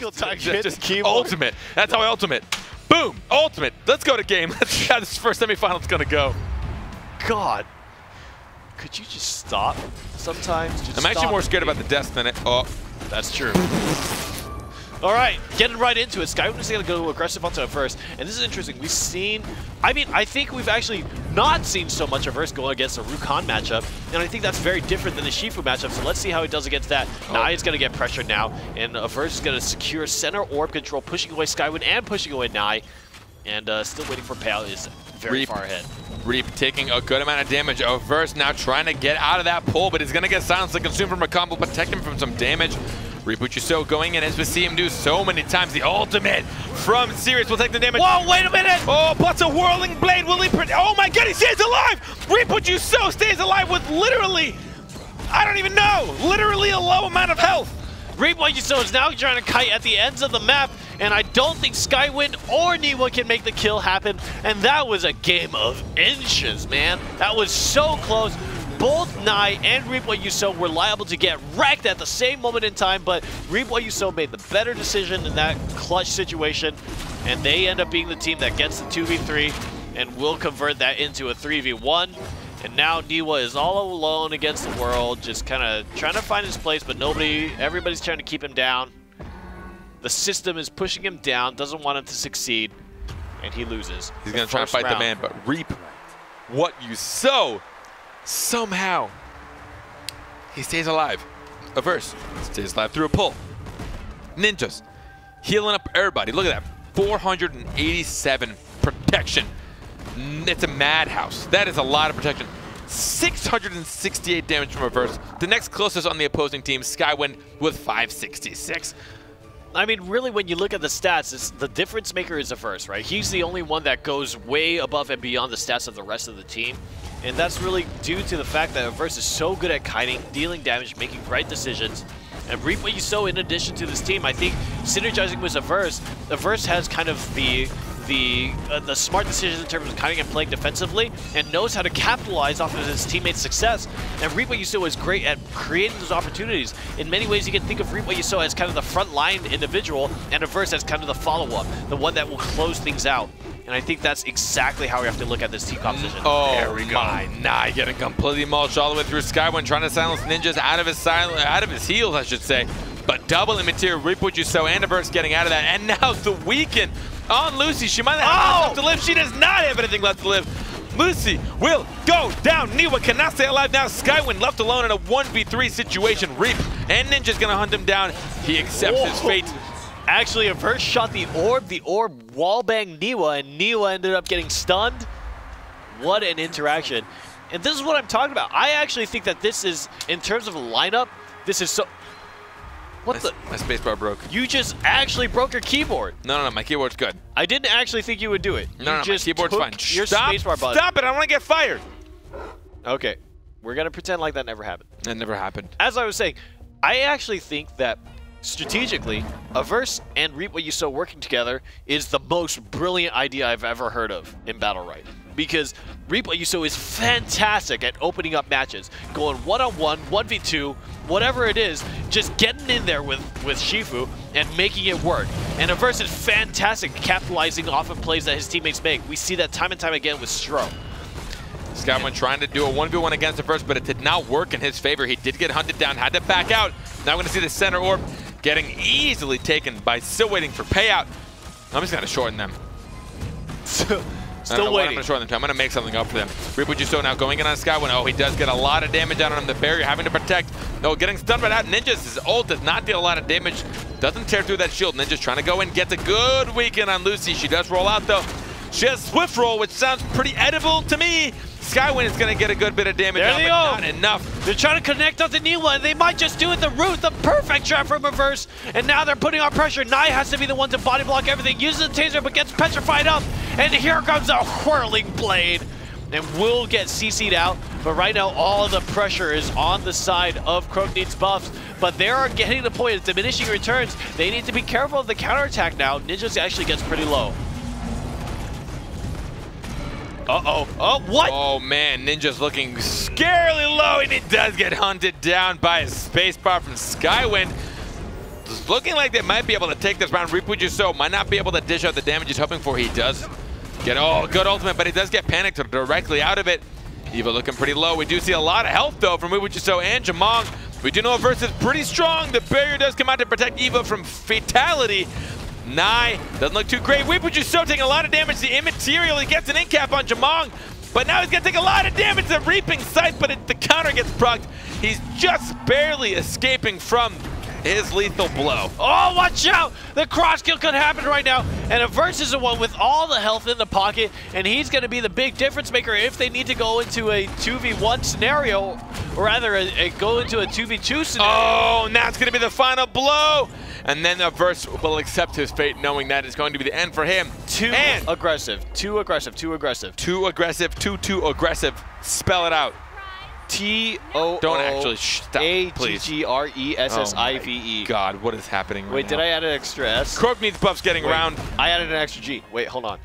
single time you hit the just keyboard. ultimate. That's how I ultimate. Boom, ultimate. Let's go to game. Let's see how this first semifinal's gonna go. God. Could you just stop sometimes? Just I'm actually more scared about the death than it. Oh, that's true. All right, getting right into it. Skywin is going to go aggressive onto Averse, and this is interesting. We've seen, I mean, I think we've actually not seen so much Averse going against a Rukhan matchup, and I think that's very different than the Shifu matchup, so let's see how he does against that. Nai is going to get pressured now, and Averse is going to secure center orb control, pushing away Skywin and pushing away Nai, and still waiting for Payout is very far ahead. Reap taking a good amount of damage. Averse now trying to get out of that pull, but he's going to get silenced and consumed from a combo, protect him from some damage. Reap going in, as we see him do so many times. The ultimate from Sirius will take the damage. Whoa, wait a minute! Oh, plus a whirling blade. Will he? Oh my god, he stays alive! Reap stays alive with literally, I don't even know, literally a low amount of health. Reap is now trying to kite at the ends of the map, and I don't think Skywin or Niwa can make the kill happen. And that was a game of inches, man. That was so close. Both Nai and Reap were liable to get wrecked at the same moment in time, but Reap made the better decision in that clutch situation, and they end up being the team that gets the 2v3 and will convert that into a 3v1. And now Niwa is all alone against the world, just kind of trying to find his place, but everybody's trying to keep him down. The system is pushing him down, doesn't want him to succeed, and he loses. He's going to try to fight the man, but Reap, somehow, he stays alive. Averse stays alive through a pull. Ninjas healing up everybody. Look at that, 487 protection. It's a madhouse. That is a lot of protection. 668 damage from Averse. The next closest on the opposing team, Skywin, with 566. I mean, really, when you look at the stats, the difference maker is Averse, right? He's the only one that goes way above and beyond the stats of the rest of the team. And that's really due to the fact that Averse is so good at kiting, dealing damage, making right decisions. And Reap in addition to this team, I think synergizing with Averse has kind of the smart decisions in terms of kiting and playing defensively, and knows how to capitalize off of his teammates' success. And Reap is great at creating those opportunities. In many ways, you can think of Reap as kind of the front line individual, and Averse as kind of the follow-up, the one that will close things out. And I think that's exactly how we have to look at this team composition. Oh, there we go. My, Nai getting completely mulched all the way through Skywin, trying to silence Ninjas out of his heels, I should say. But double in material, Reap and Averse getting out of that. And now the weekend on Lucy. She might not have left to live. She does not have anything left to live. Lucy will go down. Niwa cannot stay alive now. Skywin left alone in a 1v3 situation. Reap and Ninja's gonna hunt him down. He accepts his fate. Actually, Averse shot the orb wallbanged Niwa, and Niwa ended up getting stunned. What an interaction. And this is what I'm talking about. I actually think that this is, in terms of a lineup, this is so... My spacebar broke. You just actually broke your keyboard. No, my keyboard's good. I didn't actually think you would do it. No, my keyboard's fine. Your spacebar button. Stop it, I want to get fired. Okay, we're going to pretend like that never happened. That never happened. As I was saying, I actually think that strategically, Averse and Reap working together is the most brilliant idea I've ever heard of in BattleRekt. Because Reap is fantastic at opening up matches, going one-on-one, 1v2, whatever it is, just getting in there with Shifu and making it work. And Averse is fantastic at capitalizing off of plays that his teammates make. We see that time and time again with Stro. Skywin trying to do a 1v1 against Averse, but it did not work in his favor. He did get hunted down, had to back out. Now we're going to see the center orb getting easily taken by still waiting for Payout. I'm just going to shorten them. Still waiting. I'm going to shorten them. I'm going to make something up for them. Reap now going in on Skywin. Oh, he does get a lot of damage out on him. The barrier having to protect. No, getting stunned by that. Ninjas, his ult does not deal a lot of damage. Doesn't tear through that shield. Ninja's trying to go in, gets a good weekend on Lucy. She does roll out though. She has Swift Roll, which sounds pretty edible to me. Skywin is going to get a good bit of damage out, but not enough. They're trying to connect onto Niwa, and they might just do it the root, the perfect trap from Averse. And now they're putting on pressure. Nai has to be the one to body block everything. Uses the taser, but gets petrified up. And here comes a whirling blade. And will get CC'd out. But right now, all of the pressure is on the side of Croak needs buffs. But they are getting to the point of diminishing returns. They need to be careful of the counterattack now. Ninjas actually gets pretty low. Uh-oh. Oh, what? Oh, man. Ninja's looking scarily low, and he does get hunted down by a spacebar from Skywin. It's looking like they might be able to take this round. Ripujuso might not be able to dish out the damage he's hoping for. He does get, oh, good ultimate, but he does get panicked directly out of it. Eva looking pretty low. We do see a lot of health, though, from Ripujuso and Jamong. We do know Verse is pretty strong. The barrier does come out to protect Eva from fatality. Nye doesn't look too great. Ripujuso taking a lot of damage. The immaterial, he gets an in-cap on Jamong, but now he's going to take a lot of damage to Reaping Scythe, but the counter gets procced. He's just barely escaping from his lethal blow. Oh, watch out! The cross kill could happen right now, and Averse is the one with all the health in the pocket, and he's going to be the big difference maker if they need to go into a 2v1 scenario, or rather go into a 2v2 scenario. Oh, now it's going to be the final blow, and then Averse will accept his fate, knowing that it's going to be the end for him. Too aggressive. Too aggressive. Too aggressive. Too aggressive. Too aggressive. Spell it out. T-O-O. Don't actually stop, please. A-G-G-R-E-S-S-I-V-E. Oh God, what is happening right Wait, now? did I add an extra S? Croak needs buffs getting round. I added an extra G. Wait, hold on.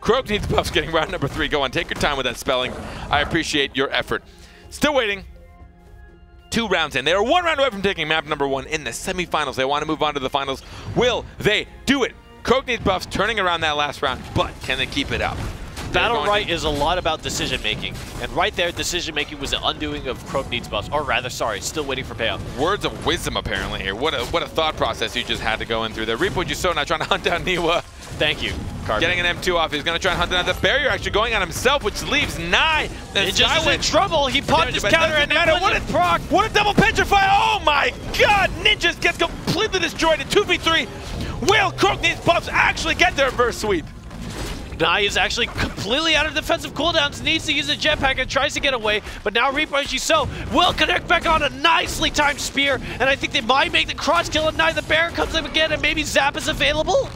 Croak needs buffs getting round number 3. Go on, take your time with that spelling. I appreciate your effort. Still waiting. 2 rounds in. They are 1 round away from taking map number 1 in the semifinals. They want to move on to the finals. Will they do it? Croak needs buffs, turning around that last round, but can they keep it up? BattleRekt is a lot about decision making, and right there, decision making was the undoing of Croak needs buffs, or rather, sorry, still waiting for Payout. Words of wisdom apparently here. What a thought process you just had to go in through there. Ripujuso now trying to hunt down Niwa. Thank you, Carter. Getting an M2 off. He's going to try and hunt down the barrier, actually going on himself, which leaves Nye. Ninja's is in trouble. He popped his counter and now what a double petrify. Oh my God! Ninjas gets completely destroyed in 2v3. Will Croak needs buffs actually get their reverse sweep? Nye is actually completely out of defensive cooldowns, needs to use a jetpack and tries to get away, but now Ripujuso will connect back on a nicely timed spear, and I think they might make the cross kill, and Nye the Bear comes up again, and maybe Zap is available?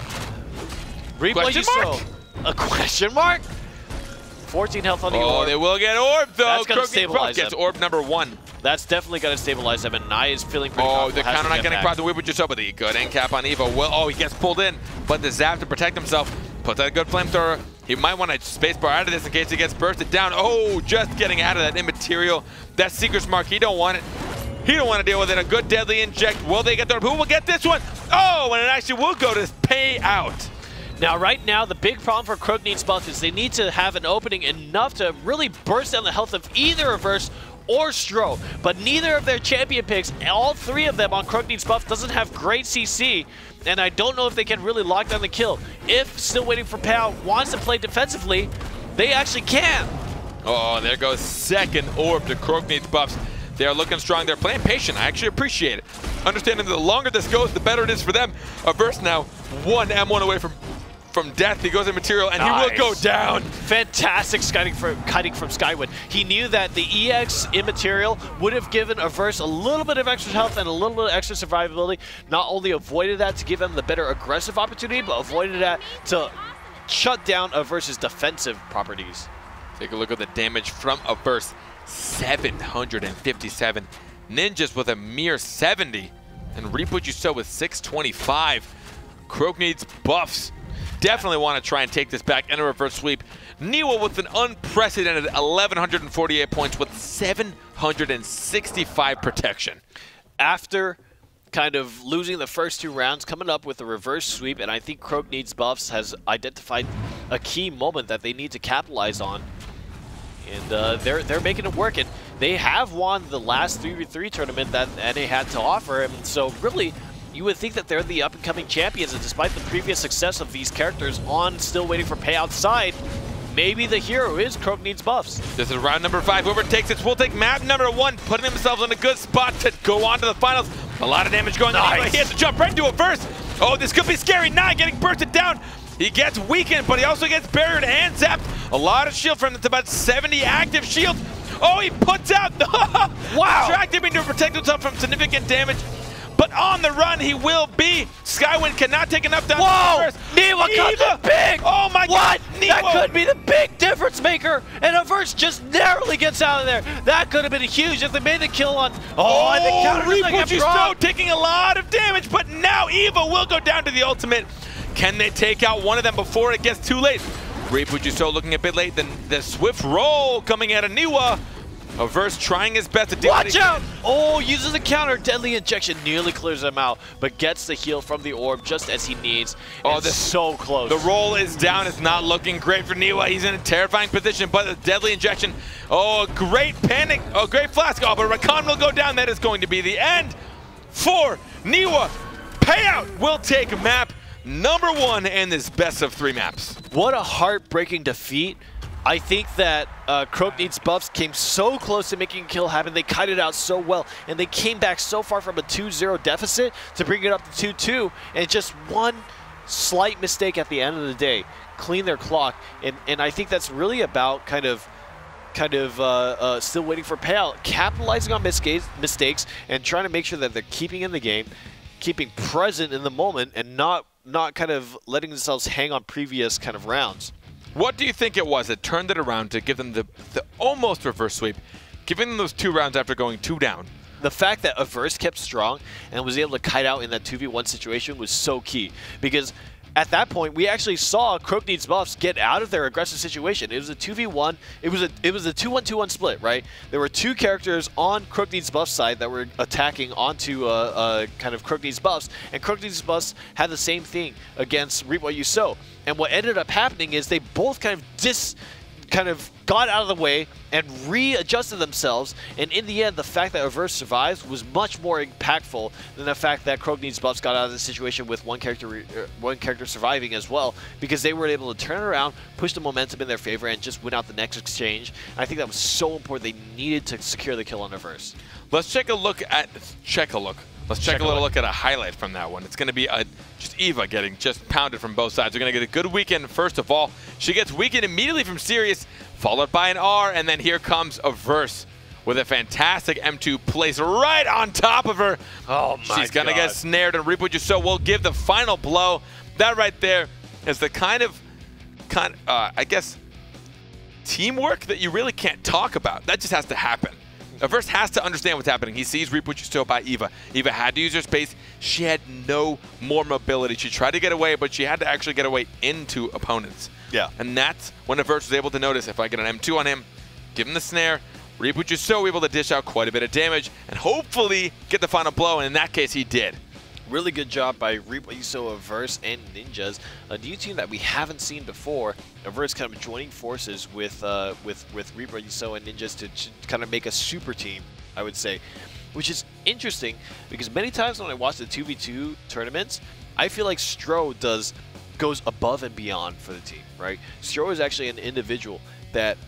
Ripujuso. A question mark? 14 health on the orb. Oh, they will get orb, though. That's going to stabilize them. Gets orb number 1. That's definitely going to stabilize them, and Nye is feeling pretty Oh, the counter not getting propped. The Ripujuso, but the good end cap on Eva. Well, oh, he gets pulled in, but the Zap to protect himself. Puts out a good flamethrower. He might want to spacebar out of this in case he gets bursted down. Oh, just getting out of that immaterial. That Seeker's Mark, he don't want it. He don't want to deal with it. A good deadly inject. Will they get the orb? Who will get this one? Oh, and it actually will go to Payout. Now, right now, the big problem for Croak needs buffs is they need to have an opening enough to really burst down the health of either Reverse or Stro, but neither of their champion picks, all 3 of them on Croak needs buff, doesn't have great CC, and I don't know if they can really lock down the kill. If Still Waiting for Payout wants to play defensively, they actually can. Oh, there goes second orb to Croak needs buffs. They are looking strong. They're playing patient. I actually appreciate it. Understanding that the longer this goes, the better it is for them. Averse now 1 M1 away from death. He goes in material, and nice. He will go down. Fantastic kiting from Skyward. He knew that the EX immaterial would have given Averse a little bit of extra health and a little bit of extra survivability. Not only avoided that to give them the better aggressive opportunity, but avoided that to shut down Averse's defensive properties. Take a look at the damage from Averse. 757. Ninjas with a mere 70. And Ripujuso with 625. Croak needs buffs. Definitely want to try and take this back in a reverse sweep. Niwa with an unprecedented 1,148 points with 765 protection. After kind of losing the first 2 rounds, coming up with a reverse sweep, and I think Croak needs buffs has identified a key moment that they need to capitalize on. And they're making it work, and they have won the last 3v3 tournament that NA had to offer, and so really, you would think that they're the up-and-coming champions, and despite the previous success of these characters on Still Waiting for Payout side, maybe the hero is Croak needs buffs. This is round number 5. Whoever takes it will take map number 1, putting themselves in a good spot to go on to the finals. A lot of damage going on. He has to jump right into a burst. Oh, this could be scary. Nye getting bursted down. He gets weakened, but he also gets barriered and zapped. A lot of shield from him. It's about 70 active shields. Oh, he puts out. Wow. Attracting him to protect himself from significant damage. But on the run, he will be. Skywind cannot take enough down. Whoa! Niwa comes in big! Oh my God! That could be the big difference maker, and Averse just narrowly gets out of there. That could have been huge if they made the kill on. Oh, and the counter Ripujuso taking a lot of damage, but now Eva will go down to the ultimate. Can they take out one of them before it gets too late? Ripujuso looking a bit late. Then the swift roll coming out of Niwa. Averse trying his best to deal with Watch out! Oh, uses a counter. Deadly Injection nearly clears him out, but gets the heal from the orb just as he needs. Oh, this is so close. The roll is down. It's not looking great for Niwa. He's in a terrifying position, but the Deadly Injection. Oh, a great panic. Oh, great flask. Oh, but Rakan will go down. That is going to be the end for Niwa. Payout will take map number 1 in this best of 3 maps. What a heartbreaking defeat. I think that Croak Needs Buffs came so close to making a kill happen. They kited out so well, and they came back so far from a 2-0 deficit to bring it up to 2-2, and just one slight mistake at the end of the day, clean their clock. And I think that's really about kind of still waiting for Payout, capitalizing on mistakes, and trying to make sure that they're keeping in the game, keeping present in the moment, and not kind of letting themselves hang on previous kind of rounds. What do you think it was that turned it around to give them the almost reverse sweep, giving them those 2 rounds after going 2 down? The fact that Averse kept strong and was able to kite out in that 2v1 situation was so key, because at that point we actually saw Croak Needs Buffs get out of their aggressive situation. It was a 2v1. It was a 2-1-2-1 split, right? There were 2 characters on Croak Needs Buffs side that were attacking onto kind of Croak Needs Buffs, and Croak Needs Buffs had the same thing against Reap What You Sow. And what ended up happening is they both kind of got out of the way and readjusted themselves, and in the end, the fact that Averse survives was much more impactful than the fact that Croak Needs Buffs got out of the situation with one character surviving as well, because they were able to turn around, push the momentum in their favor, and just win out the next exchange. And I think that was so important. They needed to secure the kill on Averse. Let's take a look at Let's check a little look at a highlight from that one. It's going to be just Eva getting just pounded from both sides. We're going to get a good weekend. First of all, she gets weakened immediately from Sirius, followed by an R, and then here comes Averse with a fantastic M2 placed right on top of her. Oh my God. She's going to get snared, and Reap What You Sow will give the final blow. That right there is the kind of I guess, teamwork that you really can't talk about. That just has to happen. Averse has to understand what's happening. He sees Reap What You Sow by Eva. Eva had to use her space. She had no more mobility. She tried to get away, but she had to actually get away into opponents. Yeah. And that's when Averse was able to notice, if I get an M2 on him, give him the snare, Reap What You Sow, able to dish out quite a bit of damage, and hopefully get the final blow, and in that case, he did. Really good job by Reap What You Sow, Averse, and Ninjas. A new team that we haven't seen before. Averse kind of joining forces with Reap What You Sow and Ninjas to kind of make a super team, I would say. Which is interesting, because many times when I watch the 2v2 tournaments, I feel like Stro goes above and beyond for the team, right? Stro is actually an individual that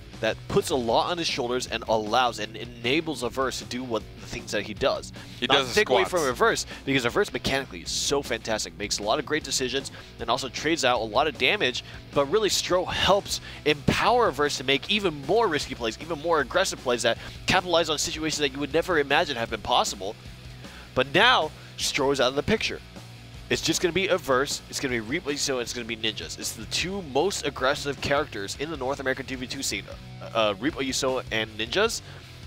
puts a lot on his shoulders and allows and enables Averse to do what the things that he does. He Not does to take away squats. from Averse, because Averse mechanically is so fantastic, makes a lot of great decisions, and also trades out a lot of damage, but really Stro helps empower Averse to make even more risky plays, even more aggressive plays that capitalize on situations that you would never imagine have been possible. But now, Stro is out of the picture. It's just going to be Averse, it's going to be Reap What You Sow, and it's going to be Ninjas. It's the 2 most aggressive characters in the North American 2v2 scene. Reap What You Sow and Ninjas,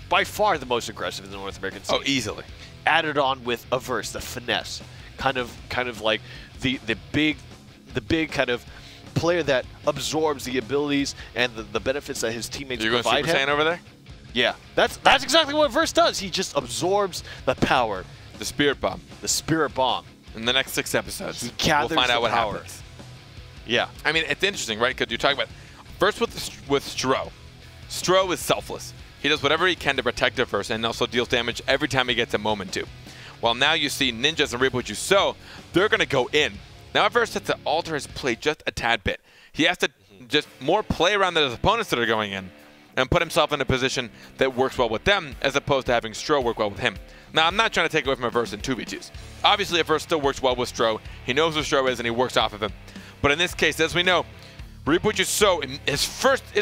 by far the most aggressive in the North American scene. Oh, easily. Added on with Averse, the finesse, kind of like the big kind of player that absorbs the abilities and the benefits that his teammates You're going provide Super him. Saiyan over there? Yeah, that's exactly what Averse does. He just absorbs the power. The Spirit Bomb. The Spirit Bomb. In the next 6 episodes, He gathers we'll find out the what power. happens. Yeah. I mean, it's interesting, right? Because you're talking about, first with Stro. Stro is selfless. He does whatever he can to protect Averse and also deals damage every time he gets a moment to. While now you see Ninjas and Reap What You Sow, they're going to go in. Now Averse has to alter his play just a tad bit. He has to just more play around those opponents that are going in and put himself in a position that works well with them, as opposed to having Stro work well with him. Now, I'm not trying to take away from Averse in 2v2s. Obviously, Averse still works well with Stro. He knows who Stro is, and he works off of him. But in this case, as we know, Reap What You Sow, it's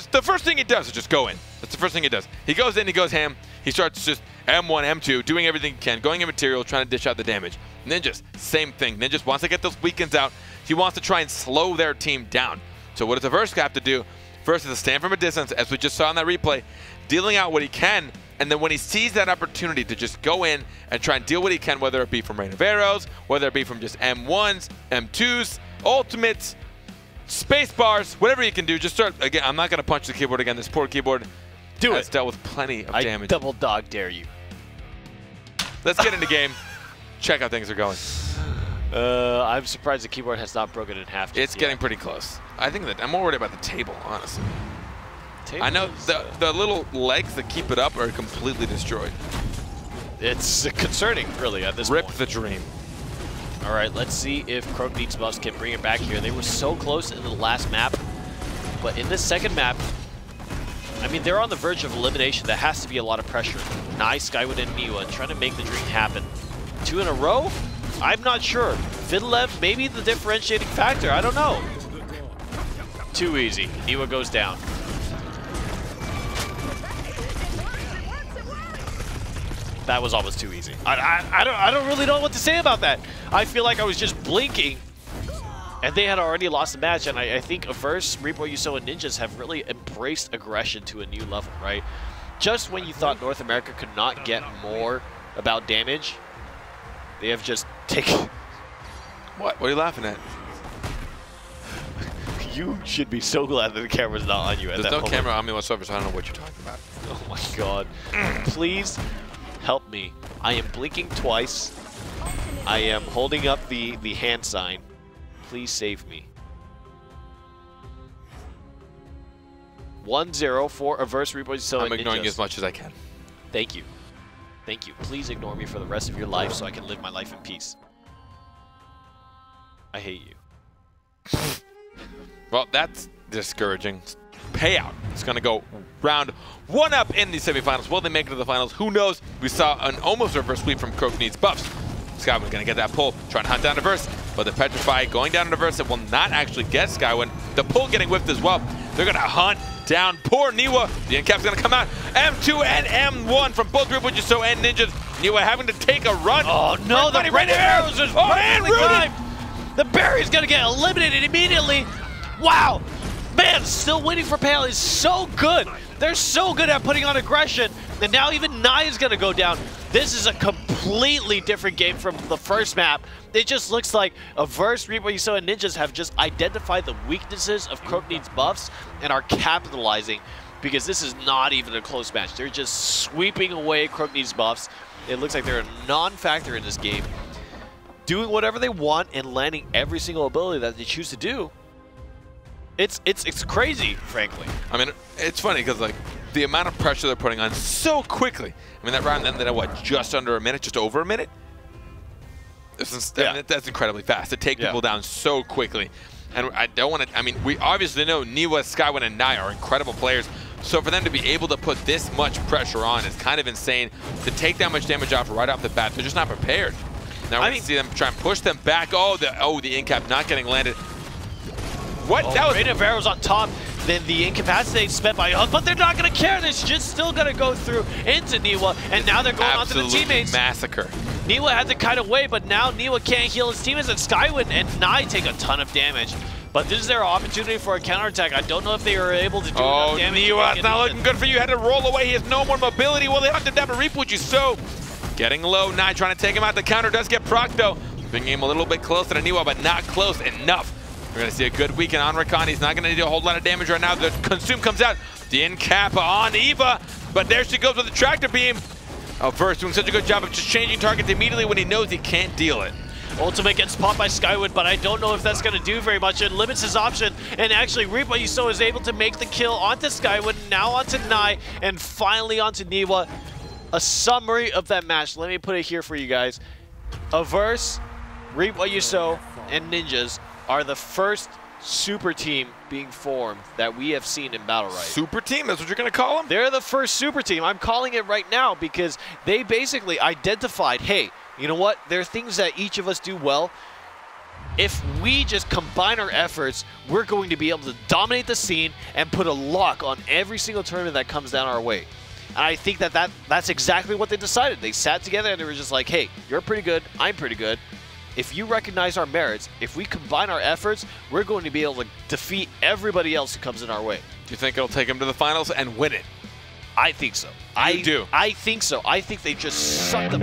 the first thing he does is just go in. That's the first thing he does. He goes in, he goes ham. He starts just M1, M2, doing everything he can, going in material, trying to dish out the damage. Ninjas, same thing. Ninjas wants to get those weakens out. He wants to try and slow their team down. So what does Averse have to do? First is to stand from a distance, as we just saw in that replay, dealing out what he can, and then when he sees that opportunity to just go in and try and deal what he can, whether it be from rain of arrows, whether it be from just M1s, M2s, ultimates, space bars, whatever you can do, just start, again, I'm not going to punch the keyboard again, this poor keyboard. Do has it. dealt with plenty of damage. I double dog dare you. Let's get into game. Check how things are going. I'm surprised the keyboard has not broken in half. It's getting pretty close. I think that I'm more worried about the table, honestly. I know the little legs that keep it up are completely destroyed. It's concerning, really, at this Rip point. the dream. All right, let's see if Croak needs buffs can bring it back here. They were so close in the last map, but in this second map, I mean, they're on the verge of elimination. That has to be a lot of pressure. Nice, Skyward and Niwa trying to make the dream happen. 2 in a row? I'm not sure. Fiddlev, maybe the differentiating factor. I don't know. Too easy. Niwa goes down. That was almost too easy. I don't really know what to say about that. I feel like I was just blinking, and they had already lost the match. And I think Averse, Reaper, Yuso, and Ninjas have really embraced aggression to a new level, right? Just when you thought North America could not get more about damage, they have just taken... What? What are you laughing at? You should be so glad that the camera's not on you at that moment. There's no camera on me whatsoever, so I don't know what you're talking about. Oh my god. Please help me. I am blinking twice. I am holding up the hand sign. Please save me. 1-0 for Averse Reaper. I'm ignoring you as much as I can. Thank you. Thank you. Please ignore me for the rest of your life so I can live my life in peace. I hate you. Well, that's discouraging. Payout is going to go round 1 up in the semifinals. Will they make it to the finals? Who knows? We saw an almost reverse sweep from Croak needs buffs. Skywin going to get that pull, trying to hunt down Averse, but the Petrify going down to Averse, it will not actually get Skywin. The pull getting whiffed as well. They're going to hunt down poor Niwa. The end cap's going to come out. M2 and M1 from both Rip Yuso and Ninjas. Niwa having to take a run. Oh no, the red arrows are perfectly timed. The Barry's going to get eliminated immediately. Wow. Man, still waiting for Payout is so good. They're so good at putting on aggression. And now even Nai is going to go down. This is a completely different game from the first map. It just looks like Averse, Reaper, Yuso, and Ninjas have just identified the weaknesses of Croak needs buffs and are capitalizing, because this is not even a close match. They're just sweeping away Croak needs buffs. It looks like they're a non-factor in this game, doing whatever they want and landing every single ability that they choose to do. It's crazy, frankly. I mean, it's funny because like the amount of pressure they're putting on so quickly. I mean, that round ended at what, just under a minute, just over a minute? That's incredibly fast to take people down so quickly. And I don't want to, I mean, we obviously know Niwa, Skywin, and Nai are incredible players. So for them to be able to put this much pressure on is kind of insane. To take that much damage off right off the bat, they're just not prepared. Now we're going to see them try and push them back. Oh, the in-cap not getting landed. What? Oh, that was Rain of Arrows on top. Then the incapacitate spent by Hug, but they're not going to care. They're just still going to go through into Niwa, and now they're going onto the teammates. Massacre. Niwa had to kite away, but now Niwa can't heal his teammates, and Skywin and Nai take a ton of damage. But this is their opportunity for a counterattack. I don't know if they are able to do enough damage. Niwa, it's not looking good for you. Had to roll away. He has no more mobility. Well, they hunt him down to Reap so getting low. Nai trying to take him out. The counter does get proc though. Bringing him a little bit closer to Niwa, but not close enough. We're going to see a good weekend on Rakan. He's not going to do a whole lot of damage right now. The Consume comes out. The in-cap on Eva, but there she goes with the Tractor Beam. Averse doing such a good job of just changing targets immediately when he knows he can't deal it. Ultimate gets popped by Skywin, but I don't know if that's going to do very much. It limits his option, and actually Reaper Yuso is able to make the kill onto Skywin, now onto Nai, and finally onto Niwa. A summary of that match. Let me put it here for you guys. Averse, Reaper Yuso, and Ninjas are the first super team being formed that we have seen in BattleRekt. Super team? That's what you're going to call them? They're the first super team. I'm calling it right now because they basically identified, hey, you know what? There are things that each of us do well. If we just combine our efforts, we're going to be able to dominate the scene and put a lock on every single tournament that comes down our way. And I think that's exactly what they decided. They sat together and they were just like, hey, you're pretty good, I'm pretty good. If you recognize our merits, if we combine our efforts, we're going to be able to defeat everybody else who comes in our way. Do you think it'll take them to the finals and win it? I think so. I do. I think so. I think they just sucked them.